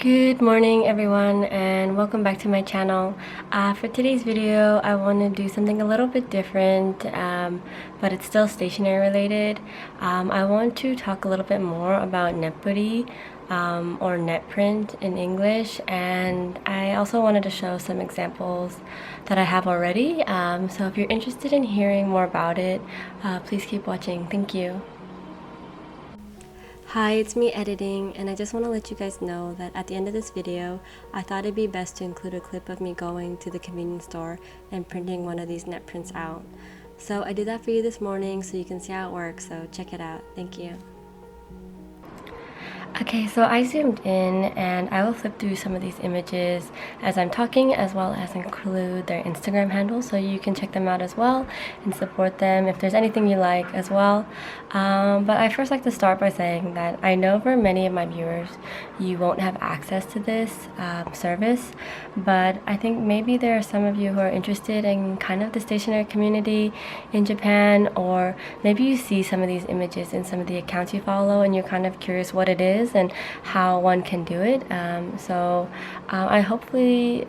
Good morning everyone and welcome back to my channel. For today's video I want to do something a little bit different, but it's still stationery related. I want to talk a little bit more about neppuri, or net print in English, and I also wanted to show some examples that I have already. So if you're interested in hearing more about it, please keep watching. Thank you. Hi, it's me editing, and I just want to let you guys know that at the end of this video, I thought it'd be best to include a clip of me going to the convenience store and printing one of these net prints out. So I did that for you this morning so you can see how it works, so check it out. Thank you. Okay, so I zoomed in and I will flip through some of these images as I'm talking, as well as include their Instagram handle so you can check them out as well and support them if there's anything you like as well. But I first like to start by saying that I know for many of my viewers you won't have access to this service, but I think maybe there are some of you who are interested in kind of the stationery community in Japan, or maybe you see some of these images in some of the accounts you follow and you're kind of curious what it is and how one can do it. I hopefully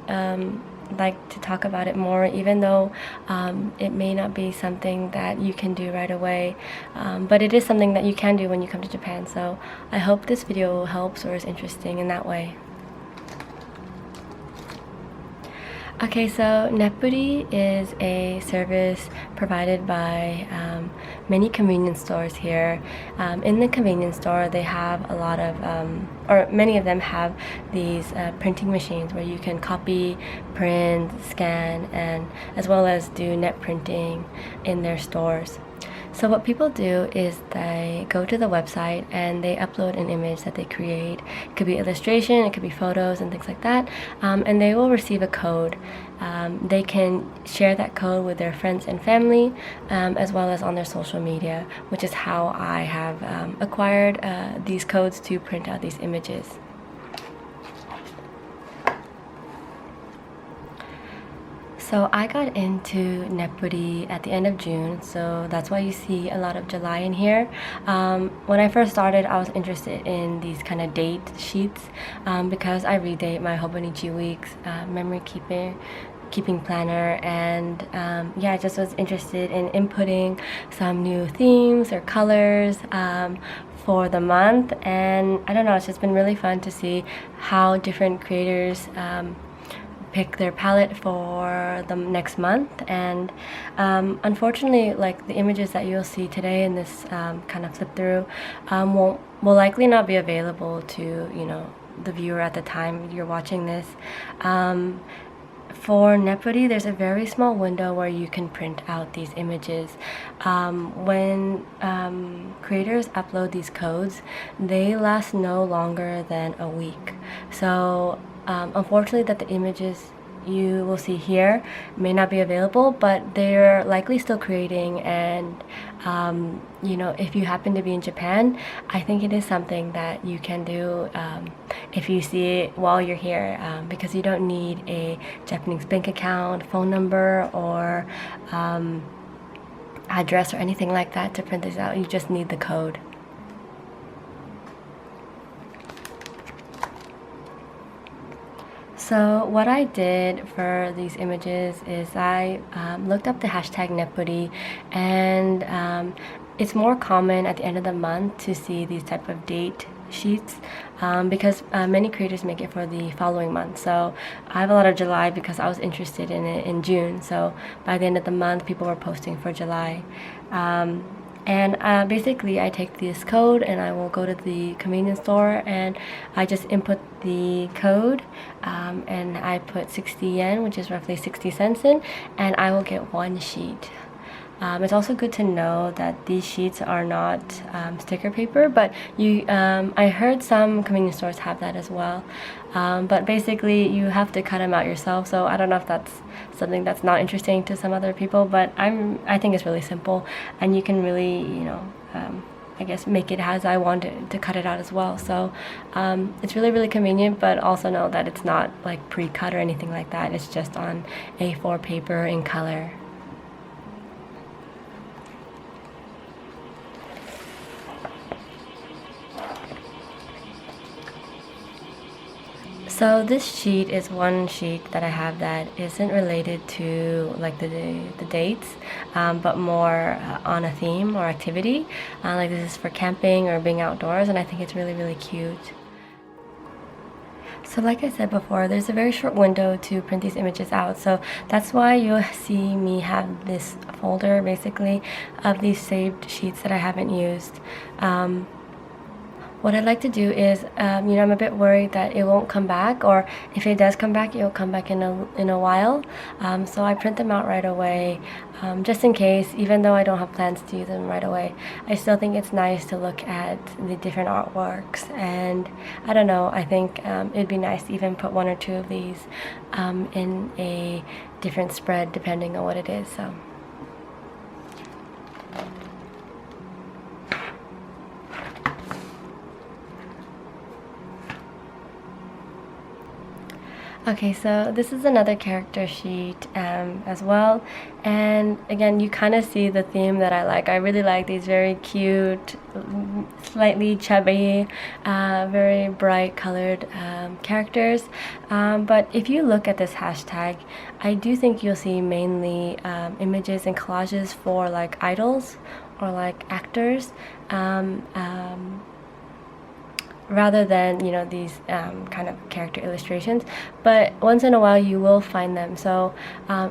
like to talk about it more, even though it may not be something that you can do right away, but it is something that you can do when you come to Japan. So I hope this video helps or is interesting in that way. Okay, so neppuri is a service provided by many convenience stores here. In the convenience store, they have a lot of, or many of them have these printing machines where you can copy, print, scan, and as well as do net printing in their stores. So what people do is they go to the website and they upload an image that they create. It could be illustration, it could be photos and things like that, and they will receive a code. They can share that code with their friends and family, as well as on their social media, which is how I have acquired these codes to print out these images. So I got into neppuri at the end of June, so that's why you see a lot of July in here. When I first started, I was interested in these kind of date sheets because I redate my Hobonichi weeks memory keeping planner, and yeah, I just was interested in inputting some new themes or colors for the month, and I don't know, it's just been really fun to see how different creators pick their palette for the next month. And unfortunately, like the images that you'll see today in this kind of flip through will likely not be available to the viewer at the time you're watching this. For neppuri, there's a very small window where you can print out these images. When creators upload these codes, they last no longer than a week. So unfortunately, that the images you will see here may not be available, but they're likely still creating, and if you happen to be in Japan, I think it is something that you can do if you see it while you're here, because you don't need a Japanese bank account, phone number, or address or anything like that to print this out. You just need the code. So what I did for these images is I looked up the hashtag neppuri, and it's more common at the end of the month to see these type of date sheets because many creators make it for the following month. So I have a lot of July because I was interested in it in June, so by the end of the month people were posting for July. And basically I take this code and I will go to the convenience store and I just input the code, and I put 60 yen, which is roughly 60 cents in, and I will get one sheet. It's also good to know that these sheets are not sticker paper, but I heard some convenience stores have that as well. But basically you have to cut them out yourself, so I don't know if that's something that's not interesting to some other people, but I think it's really simple, and you can really I guess make it as I want it to cut it out as well. So it's really convenient, but also know that it's not like pre-cut or anything like that. It's just on A4 paper in color. So this sheet is one sheet that I have that isn't related to like the dates, but more on a theme or activity. Like this is for camping or being outdoors, and I think it's really, really cute. So like I said before, there's a very short window to print these images out, so that's why you'll see me have this folder basically of these saved sheets that I haven't used. What I'd like to do is, I'm a bit worried that it won't come back, or if it does come back, it'll come back in a while. So I print them out right away, just in case, even though I don't have plans to use them right away. I still think it's nice to look at the different artworks, and I don't know, I think it'd be nice to even put one or two of these in a different spread depending on what it is. So. Okay, so this is another character sheet as well, and again you kind of see the theme that I like. I really like these very cute, slightly chubby, very bright colored characters, but if you look at this hashtag, I do think you'll see mainly images and collages for like idols or like actors, rather than these kind of character illustrations, but once in a while you will find them, so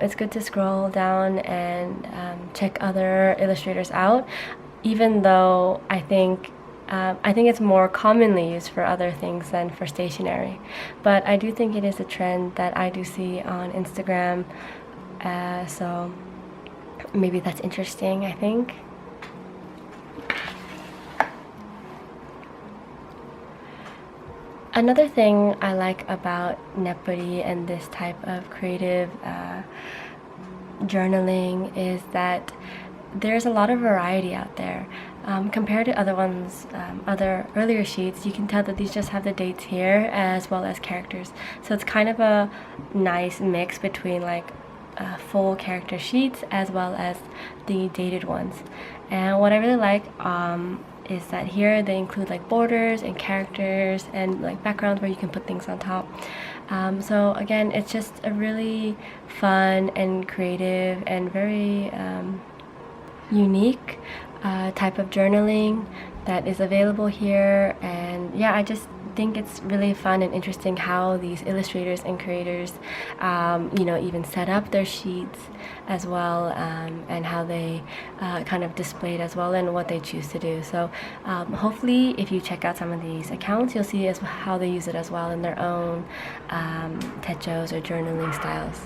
it's good to scroll down and check other illustrators out, even though I think it's more commonly used for other things than for stationery, but I do think it is a trend that I do see on Instagram, so maybe that's interesting, I think. Another thing I like about neppuri and this type of creative journaling is that there's a lot of variety out there. Compared to other ones, other earlier sheets, you can tell that these just have the dates here as well as characters. So it's kind of a nice mix between like full character sheets as well as the dated ones. And what I really like is that here they include like borders and characters and like backgrounds where you can put things on top. So again, it's just a really fun and creative and very unique type of journaling that is available here, and yeah, I just think it's really fun and interesting how these illustrators and creators even set up their sheets as well, and how they kind of display it as well and what they choose to do. So hopefully if you check out some of these accounts, you'll see how they use it as well in their own techos or journaling styles.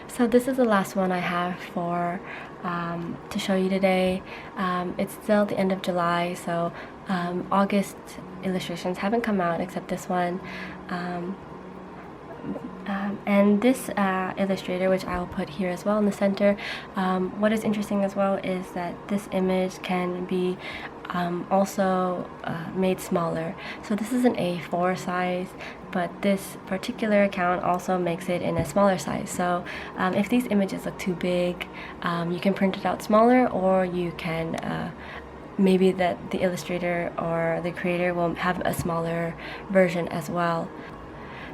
So this is the last one I have for to show you today. It's still the end of July, so August illustrations haven't come out except this one. And this illustrator, which I will put here as well in the center, what is interesting as well is that this image can be also made smaller. So this is an A4 size, but this particular account also makes it in a smaller size. So if these images look too big, you can print it out smaller, or you can maybe that the illustrator or the creator will have a smaller version as well.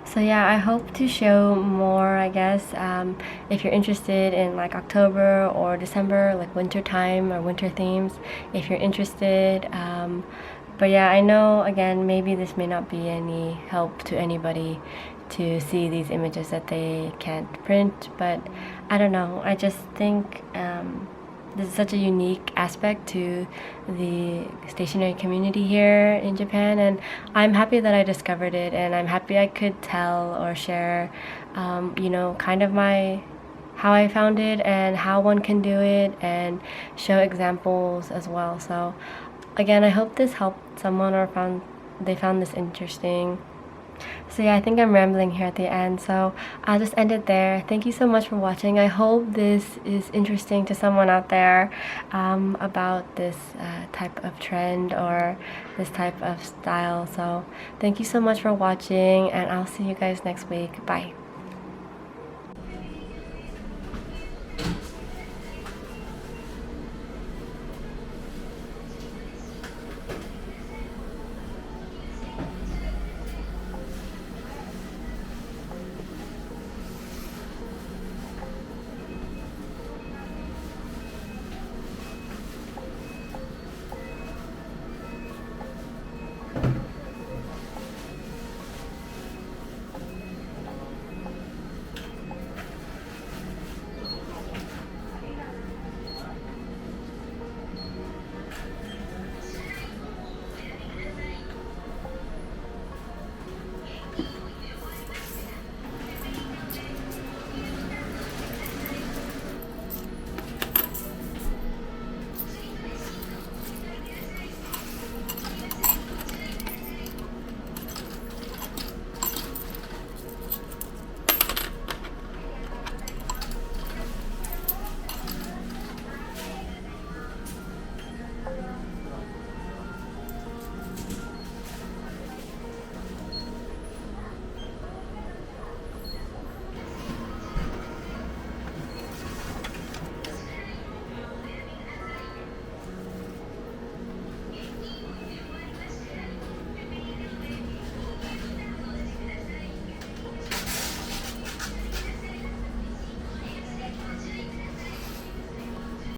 So yeah, I hope to show more, I guess, if you're interested in like October or December, like winter time or winter themes, if you're interested. But yeah, I know, again, maybe this may not be any help to anybody to see these images that they can't print, but I don't know, I just think this is such a unique aspect to the stationery community here in Japan, and I'm happy that I discovered it, and I'm happy I could tell or share kind of how I found it and how one can do it, and show examples as well. So again, I hope this helped someone, or they found this interesting. So yeah, I think I'm rambling here at the end, so I'll just end it there. Thank you so much for watching. I hope this is interesting to someone out there about this type of trend or this type of style. So thank you so much for watching, and I'll see you guys next week. Bye.